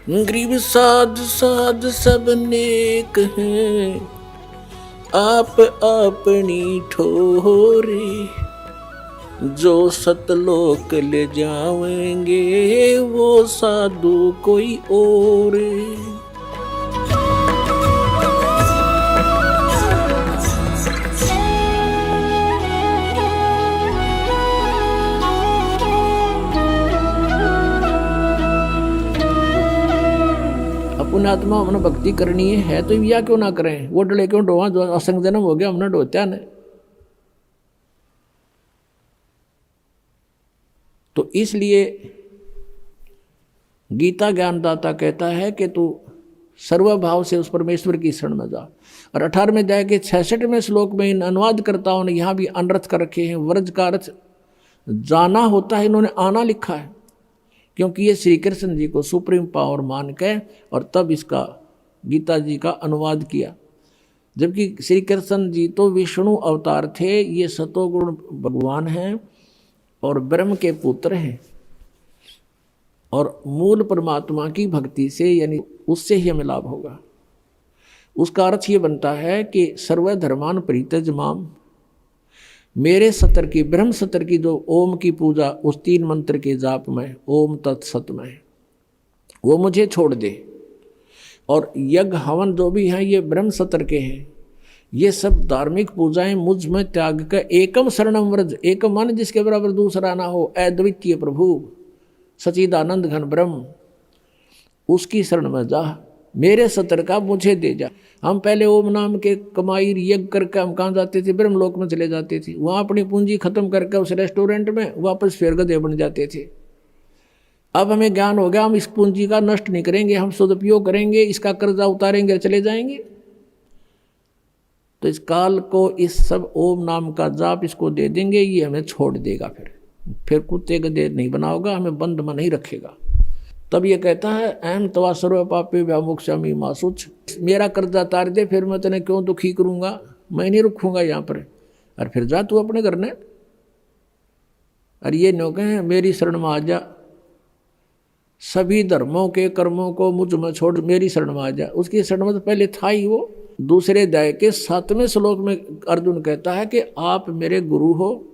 गरीब साध साध सब नेक हैं, आप अपनी ठोरे। जो सतलोक ले जाएंगे वो साधु कोई और। पुण्यात्मा हमने भक्ति करनी है तो या क्यों ना करें, वो डले क्यों डोवा, जो असंग जन्म हो गया हमने डोत्या ने। तो इसलिए गीता ज्ञानदाता कहता है कि तू सर्वभाव से उस परमेश्वर की शरण में जा। और 18वें अध्याय के 66वें श्लोक में इन अनुवादकर्ताओं ने यहाँ भी अनर्थ कर रखे हैं। व्रज का अर्थ जाना होता है, इन्होंने आना लिखा है, क्योंकि ये श्री कृष्ण जी को सुप्रीम पावर मान के और तब इसका गीता जी का अनुवाद किया। जबकि श्री कृष्ण जी तो विष्णु अवतार थे, ये सतोगुण भगवान हैं और ब्रह्म के पुत्र हैं, और मूल परमात्मा की भक्ति से यानी उससे ही हमें लाभ होगा। उसका अर्थ ये बनता है कि सर्वधर्मान परित्यज माम, मेरे सतर की ब्रह्म सतर की जो ओम की पूजा उस 3 मंत्र के जाप में ओम तत्सत में, वो मुझे छोड़ दे। और यज्ञ हवन जो भी हैं ये ब्रह्म सतर के हैं। ये सब धार्मिक पूजाएं मुझ में त्याग कर एकम शरणम व्रज, एक मन जिसके बराबर दूसरा ना हो, अद्वितीय प्रभु सच्चिदानंद घन ब्रह्म, उसकी शरण में जा, मेरे सतर का मुझे दे जा। हम पहले ओम नाम के कमाई यज्ञ करके हम कहाँ जाते थे, ब्रह्मलोक में चले जाते थे। वहाँ अपनी पूंजी खत्म करके उस रेस्टोरेंट में वापस फिर गधे बन जाते थे। अब हमें ज्ञान हो गया, हम इस पूंजी का नष्ट नहीं करेंगे, हम सदुपयोग करेंगे, इसका कर्जा उतारेंगे, चले जाएंगे। तो इस काल को इस सब ओम नाम का जाप इसको दे देंगे, ये हमें छोड़ देगा। फिर कुत्ते गधे नहीं बनाओगा, हमें बंद में नहीं रखेगा। तब ये कहता है अहम तवा सर्व पापे व्यामोक्षामि मा शुच, मेरा कर्जा तार दे, फिर मैं तेने क्यों दुखी करूँगा, मैं नहीं रुकूँगा यहाँ पर। और फिर जा तू अपने घर ने। और ये नो कहें मेरी शरण में आ जा, सभी धर्मों के कर्मों को मुझ में छोड़ मेरी शरण में आ जा। उसकी शरण में तो पहले था ही वो। दूसरे अध्याय के 7वें श्लोक में अर्जुन कहता है कि आप मेरे गुरु हो,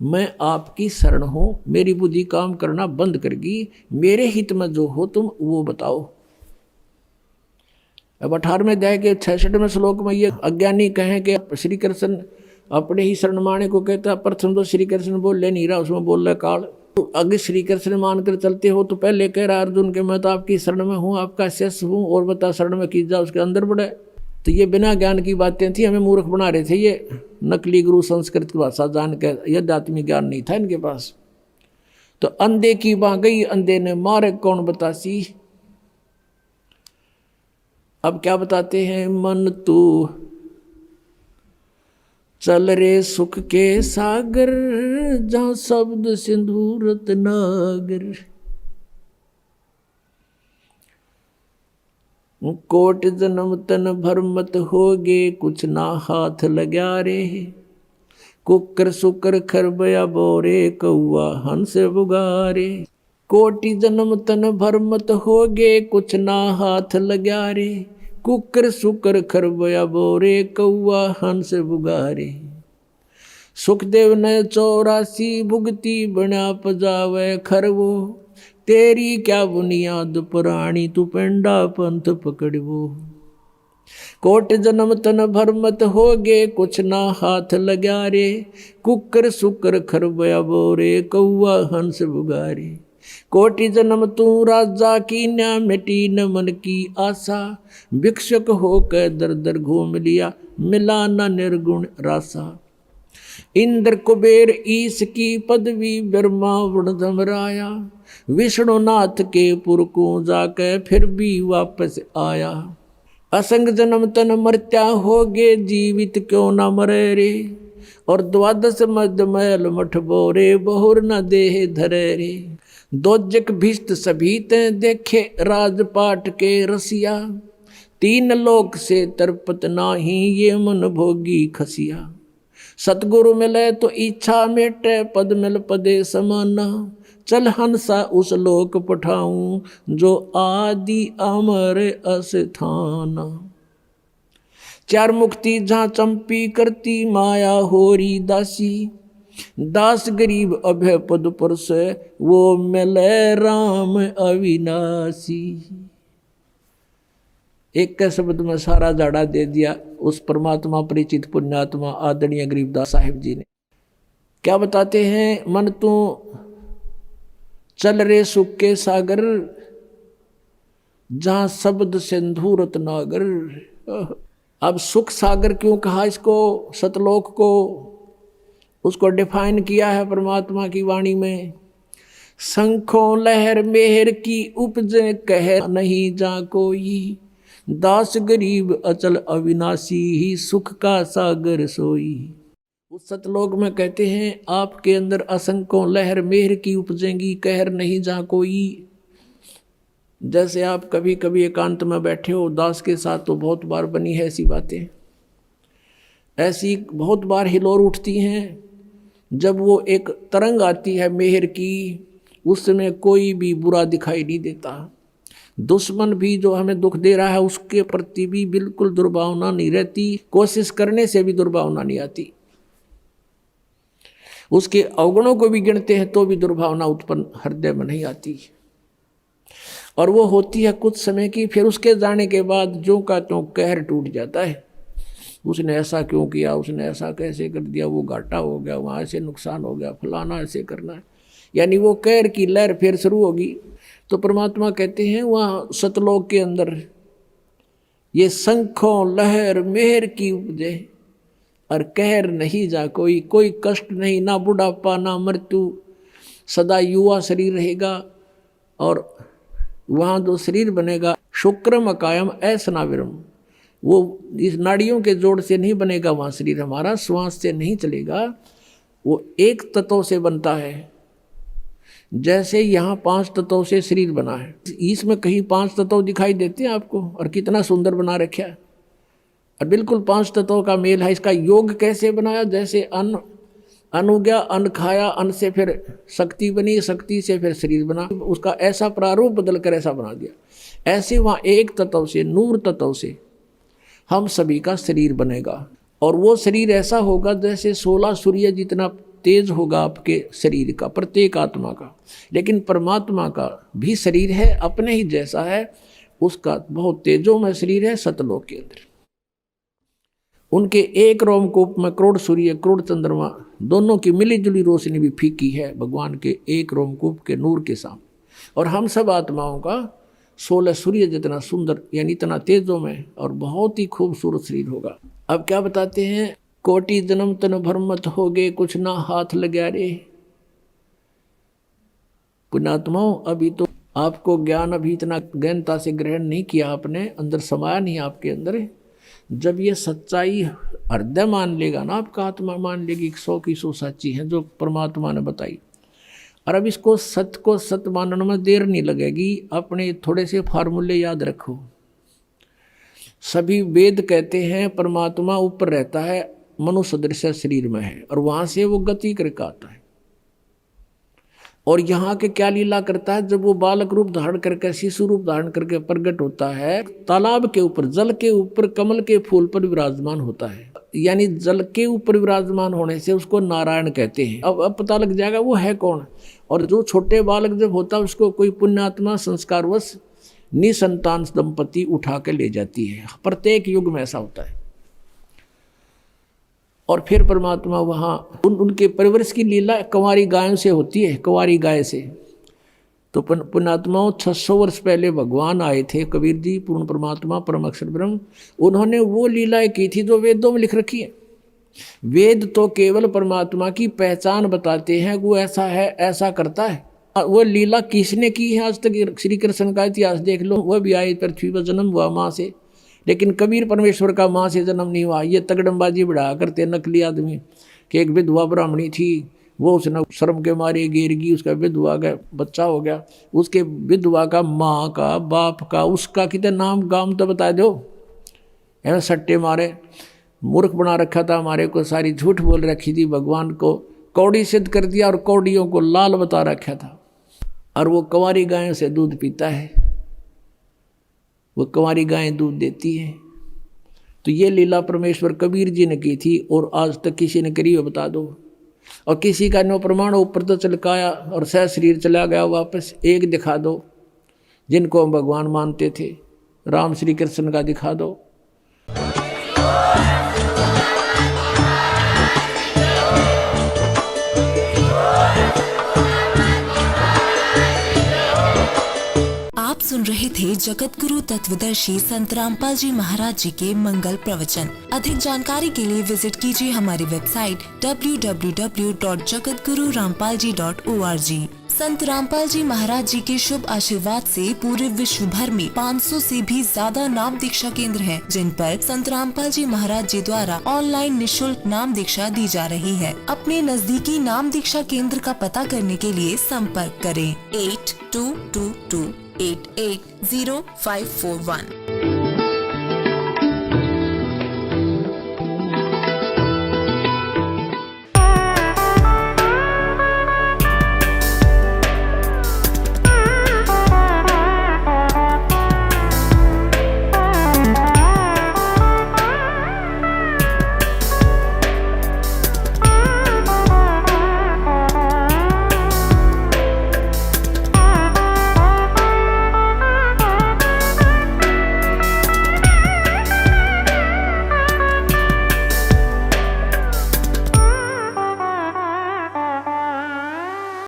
मैं आपकी शरण हूँ, मेरी बुद्धि काम करना बंद करगी, मेरे हित में जो हो तुम वो बताओ। अब 18वें अध्याय के 66वें श्लोक में ये अज्ञानी कहें कि श्री कृष्ण अपने ही शरण माने को कहता है। प्रथम तो श्री कृष्ण बोल ले नहीं रहा, उसमें बोल रहा काल। तो अगर श्री कृष्ण मानकर चलते हो तो पहले कह रहा अर्जुन के मैं तो आपकी शरण में हूँ, आपका शिष्य हूँ, और बता शरण में की जा उसके अंदर बढ़े। तो ये बिना ज्ञान की बातें थी, हमें मूर्ख बना रहे थे ये नकली गुरु, संस्कृत की भाषा जान के। यद्य आत्मिक ज्ञान नहीं था इनके पास। तो अंधे की बाँ गई, अंधे ने मारे कौन बतासी। अब क्या बताते हैं, मन तू चल रे सुख के सागर, जहाँ शब्द सिंधु रत्नागर। कोट जन्म तन भर मत होगे, कुछ ना हाथ लग्या रे। कुकर सुकर खरबया बोरे, कौआ हंस बुगारे। कोटि जन्म तन भर मत होगे, कुछ ना हाथ लग्या रे। कुकर सुकर खरबया बोरे, कौआ हंस बुगारे। सुखदेव ने 84 भुगती, बना पजावे खरवो। तेरी क्या बुनियाद पुरानी, तू पेंडा पंथ पकड़वो। कोट जन्म तन भर मत होगे, कुछ ना हाथ लग्या रे। कुकर सुकर खरबया बोरे, कौआ हंस बुगारे। कोटि जन्म तू राजा की, न मिटी न मन की आशा। भिक्षुक होकर दर दर घूम लिया, मिला न निर्गुण रासा। इंद्र कुबेर ईश की पदवी, ब्रह्मा वरुण धमराया। विष्णुनाथ के पुर को जाकर फिर भी वापस आया। असंग जन्म तन मर्त्या होगे, जीवित क्यों न मरे रे। और 12 मध्य महल मठ बोरे, बहुर न देह धरे रे। दोजक भिष्ट सभी ते देखे, राजपाट के रसिया। 3 लोक से तरपत नाही, ये मन भोगी खसिया। सतगुरु मिले तो इच्छा मेटे, पद मिल पदे समाना। चल हंसा उस लोक पठाऊं, जो आदि अमर अस्थाना। चार मुक्ति जहाँ चंपी करती, माया होरी दासी। दास गरीब अभय पद पर से, वो मिले राम अविनाशी। एक के शब्द में सारा जाड़ा दे दिया उस परमात्मा परिचित पुण्यात्मा आदरणीय गरीबदास साहिब जी ने। क्या बताते हैं? मन तू चल रे सुख के सागर, जहां शब्द सिंधु रत्नागर। अब सुख सागर क्यों कहा इसको, सतलोक को? उसको डिफाइन किया है परमात्मा की वाणी में। शंखों लहर मेहर की उपज, कह नहीं जा कोई। दास गरीब अचल अविनाशी, ही सुख का सागर सोई। उस सतलोक में कहते हैं आपके अंदर असंख्यों लहर मेहर की उपजेंगी, कहर नहीं जा कोई। जैसे आप कभी कभी एकांत में बैठे हो दास के साथ, तो बहुत बार बनी है ऐसी बातें। ऐसी बहुत बार हिलोर उठती हैं जब वो एक तरंग आती है मेहर की, उस समय कोई भी बुरा दिखाई नहीं देता। दुश्मन भी जो हमें दुख दे रहा है उसके प्रति भी बिल्कुल दुर्भावना नहीं रहती, कोशिश करने से भी दुर्भावना नहीं आती। उसके अवगुणों को भी गिनते हैं तो भी दुर्भावना उत्पन्न हृदय में नहीं आती। और वो होती है कुछ समय की, फिर उसके जाने के बाद जो का त्यों कहर टूट जाता है। उसने ऐसा क्यों किया, उसने ऐसा कैसे कर दिया, वो घाटा हो गया, वहाँ ऐसे नुकसान हो गया, फलाना ऐसे करना है, यानी वो कहर की लहर फिर शुरू होगी। तो परमात्मा कहते हैं वहाँ सतलोक के अंदर ये शंखों लहर मेहर की उपजे, और कहर नहीं जा कोई। कोई कष्ट नहीं, ना बुढ़ापा ना मृत्यु, सदा युवा शरीर रहेगा। और वहाँ जो शरीर बनेगा शुक्रम अकायम ऐसनाविरम, वो इस नाड़ियों के जोड़ से नहीं बनेगा वहाँ शरीर हमारा, श्वास से नहीं चलेगा, वो एक तत्व से बनता है। जैसे यहाँ 5 तत्वों से शरीर बना है, इसमें कहीं 5 तत्व दिखाई देते हैं आपको? और कितना सुंदर बना रखा है, और बिल्कुल 5 तत्वों का मेल है। इसका योग कैसे बनाया? जैसे अन्न हो गया, अन्न खाया, अन्न से फिर शक्ति बनी, शक्ति से फिर शरीर बना, उसका ऐसा प्रारूप बदल कर ऐसा बना दिया। ऐसे वहाँ एक तत्व से, नूर तत्व से हम सभी का शरीर बनेगा। और वो शरीर ऐसा होगा जैसे 16 सूर्य जितना तेज होगा आपके शरीर का, प्रत्येक आत्मा का। लेकिन परमात्मा का भी शरीर है, अपने ही जैसा है, उसका बहुत तेजोमय शरीर है सतलोक के अंदर। उनके एक रोमकूप में करोड़ सूर्य करोड़ चंद्रमा दोनों की मिली जुली रोशनी भी फीकी है भगवान के एक रोमकूप के नूर के सामने। और हम सब आत्माओं का 16 सूर्य जितना सुंदर, यानी इतना तेजों में और बहुत ही खूबसूरत शरीर होगा। अब क्या बताते हैं? कोटि जन्म तन भरमत हो गए, कुछ ना हाथ लगा रे। पुण्यात्माओं, अभी तो आपको ज्ञान अभी इतना गहनता से ग्रहण नहीं किया आपने, अंदर समाया नहीं आपके अंदर। जब ये सच्चाई हृदय मान लेगा ना, आपका आत्मा मान लेगी 100 की 100 सच्ची है जो परमात्मा ने बताई। और अब इसको सत्य को सत्य मानने में देर नहीं लगेगी। अपने थोड़े से फार्मूले याद रखो। सभी वेद कहते हैं परमात्मा ऊपर रहता है, मनुष्य सदृश शरीर में है, और वहाँ से वो गति करके आता है। और यहाँ के क्या लीला करता है? जब वो बालक रूप धारण करके, शिशु रूप धारण करके प्रकट होता है, तालाब के ऊपर, जल के ऊपर, कमल के फूल पर विराजमान होता है। यानी जल के ऊपर विराजमान होने से उसको नारायण कहते हैं। अब पता लग जाएगा वो है कौन। और जो छोटे बालक जब होता है उसको कोई पुण्यात्मा संस्कारवश निसंतान दंपति उठा के ले जाती है। प्रत्येक युग में ऐसा होता है। और फिर परमात्मा वहाँ उनके परिवर्ष की लीला कंवारी गायों से होती है, कंवारी गाय से। तो पुण्यात्माओं 600 वर्ष पहले भगवान आए थे, कबीर जी पूर्ण परमात्मा परम अक्षर ब्रह्म। उन्होंने वो लीलाएं की थी जो वेदों में लिख रखी है। वेद तो केवल परमात्मा की पहचान बताते हैं, वो ऐसा है, ऐसा करता है। वो लीला किसने की है आज तक? श्री कृष्ण का इतिहास देख लो, वह भी आए पृथ्वी पर, जन्म हुआ माँ से। लेकिन कबीर परमेश्वर का माँ से जन्म नहीं हुआ। ये तगड़मबाजी बढ़ा करते नकली आदमी कि एक विधवा ब्राह्मणी थी, वो उसने शर्म के मारे गिरगी, उसका विधवा का बच्चा हो गया। उसके विधवा का माँ का, बाप का, उसका कितने नाम गाम तो बता दो। है सट्टे मारे, मूर्ख बना रखा था हमारे को, सारी झूठ बोल रखी थी, भगवान को कौड़ी सिद्ध कर दिया और कौड़ियों को लाल बता रखा था। और वो कंवारी गायों से दूध पीता है, वो कंवारी गायें दूध देती है। तो ये लीला परमेश्वर कबीर जी ने की थी और आज तक किसी ने करी हो बता दो। और किसी का नो प्रमाण ऊपर तो चलकाया और सह शरीर चला गया वापस, एक दिखा दो जिनको हम भगवान मानते थे, राम श्री कृष्ण का दिखा दो। आप सुन रहे थे जगत गुरु तत्वदर्शी संत रामपाल जी महाराज जी के मंगल प्रवचन। अधिक जानकारी के लिए विजिट कीजिए हमारी वेबसाइट www.jagatgururampalji.org। संत रामपाल जी महाराज जी के शुभ आशीर्वाद से पूरे विश्व भर में 500 से भी ज्यादा नाम दीक्षा केंद्र हैं, जिन पर संत रामपाल जी महाराज जी द्वारा ऑनलाइन निशुल्क नाम दीक्षा दी जा रही है। अपने नजदीकी नाम दीक्षा केंद्र का पता करने के लिए संपर्क करें 8222880541।